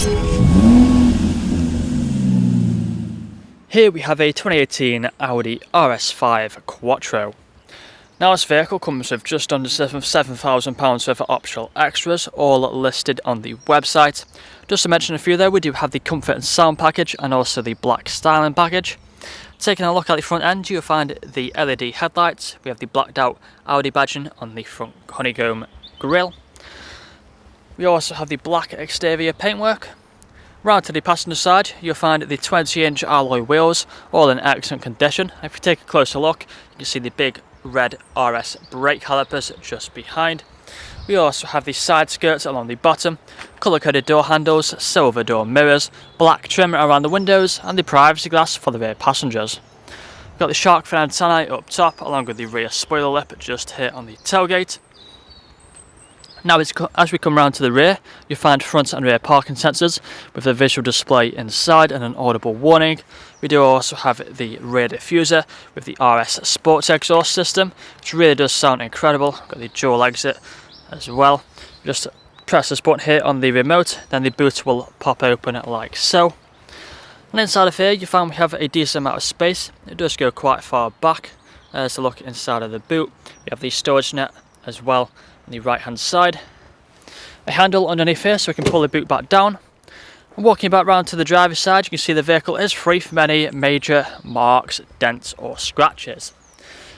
Here we have a 2018 Audi RS5 Quattro. Now this vehicle comes with just under £7,000 worth of optional extras, all listed on the website. Just to mention a few there, we do have the comfort and sound package and also the black styling package. Taking a look at the front end, you'll find the LED headlights. We have the blacked out Audi badging on the front honeycomb grille. We also have the black exterior paintwork. Round to the passenger side, you'll find the 20-inch alloy wheels, all in excellent condition. If you take a closer look, you can see the big red RS brake calipers just behind. We also have the side skirts along the bottom, colour-coded door handles, silver door mirrors, black trim around the windows, and the privacy glass for the rear passengers. We've got the shark fin antennae up top, along with the rear spoiler lip just here on the tailgate. Now as we come round to the rear, you'll find front and rear parking sensors with a visual display inside and an audible warning. We do also have the rear diffuser with the RS Sports exhaust system, which really does sound incredible. Got the dual exit as well. Just press this button here on the remote, then the boot will pop open like so. And inside of here you find we have a decent amount of space. It does go quite far back. There's a look inside of the boot. We have the storage net as well on the right hand side. A handle underneath here so we can pull the boot back down. And walking back round to the driver's side, you can see the vehicle is free from any major marks, dents or scratches.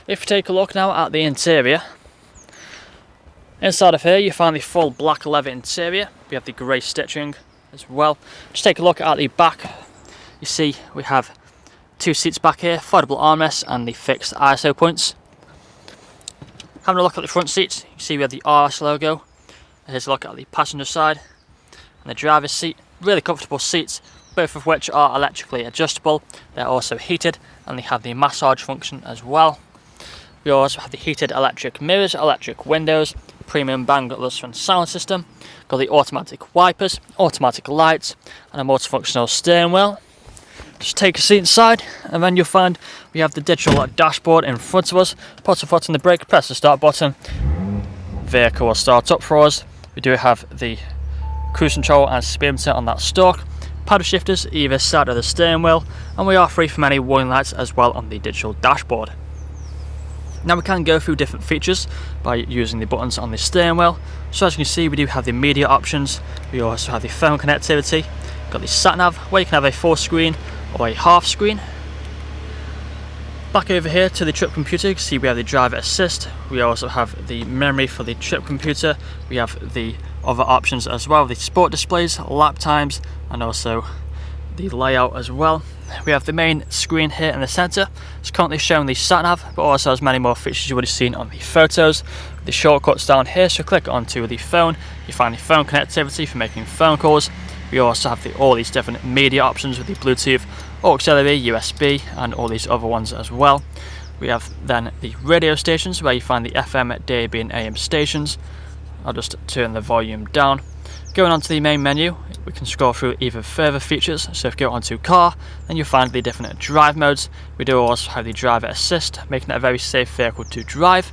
If you take a look now at the interior, inside of here you find the full black leather interior. We have the grey stitching as well. Just take a look at the back. You see we have two seats back here, foldable armrests and the fixed ISO points. Having a look at the front seats, you can see we have the RS logo. Here's a look at the passenger side and the driver's seat. Really comfortable seats, both of which are electrically adjustable. They're also heated and they have the massage function as well. We also have the heated electric mirrors, electric windows, premium Bang & Olufsen sound system. Got the automatic wipers, automatic lights and a multifunctional steering wheel. Just take a seat inside and then you'll find we have the digital dashboard in front of us. Put a foot on the brake, press the start button. Vehicle will start up for us. We do have the cruise control and speedometer on that stalk. Paddle shifters either side of the steering wheel, and we are free from any warning lights as well on the digital dashboard. Now we can go through different features by using the buttons on the steering wheel. So as you can see, we do have the media options. We also have the phone connectivity. Got the sat nav where you can have a full screen or a half screen. Back over here to the trip computer, you can see we have the driver assist. We also have the memory for the trip computer. We have the other options as well, the sport displays, lap times, and also the layout as well. We have the main screen here in the centre. It's currently showing the sat nav, but also has many more features you would have seen on the photos. The shortcuts down here, so click onto the phone. You find the phone connectivity for making phone calls. We also have all these different media options with the Bluetooth, auxiliary, USB, and all these other ones as well. We have then the radio stations where you find the FM, DAB, and AM stations. I'll just turn the volume down. Going on to the main menu, we can scroll through even further features. So if you go onto car, then you'll find the different drive modes. We do also have the driver assist, making it a very safe vehicle to drive.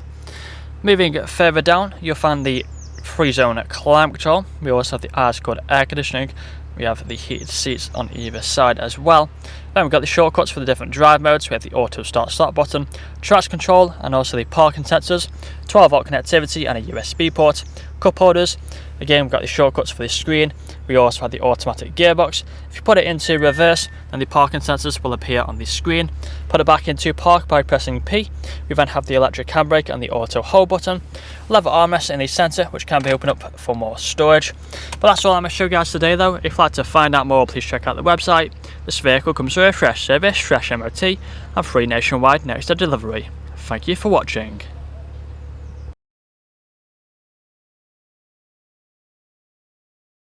Moving further down, you'll find the free zone climate control. We also have the ice-cold air conditioning. We have the heated seats on either side as well. Then we've got the shortcuts for the different drive modes. We have the auto start button, traction control, and also the parking sensors, 12-volt connectivity and a USB port, cup holders. Again, we've got the shortcuts for the screen. We also have the automatic gearbox. If you put it into reverse, then the parking sensors will appear on the screen. Put it back into park by pressing P. We then have the electric handbrake and the auto hold button. Leather armrest in the centre, which can be opened up for more storage. But that's all I'm going to show you guys today though. If you'd like to find out more, please check out the website. This vehicle comes with a fresh service, fresh MOT, and free nationwide next day delivery. Thank you for watching.